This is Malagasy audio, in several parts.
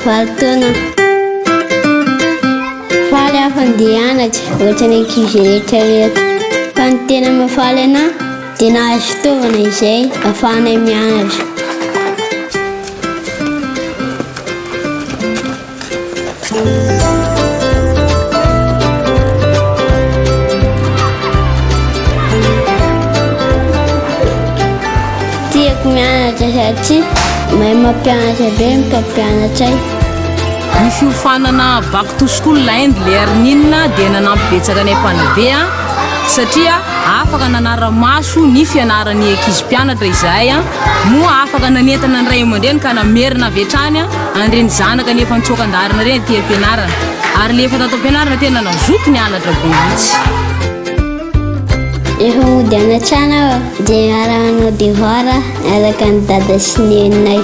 valitaona. Faly aho fandehanatra ohatrany ankizy rehetrarehetra. Fa ny tena mahafaly anahy dia nahazo fitaovana izay ahafahanay mianatra. Tiako mianatra satria mahay mampianatra be ny mpampianatray. Ny fiofanana back to school land lerninina dia nanampy betsaka ny mpanabe satria afaka nanara-maso ny fianaran'ny ankizy mpianatra izay moa afaka nanentana ny ray aman-dreny ka namerina avetrany an'ireny zanaka ny efa nitsokan-darina ireny ty ampianarana ary le efa tato ampianarana tena nazoto ny anatra be mihitsy. Efa mody anatrana dia arahanao devoir araka ny dada sy ny neninay.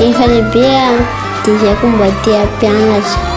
Efa lehibe dia izaiko mba tia mpianatra.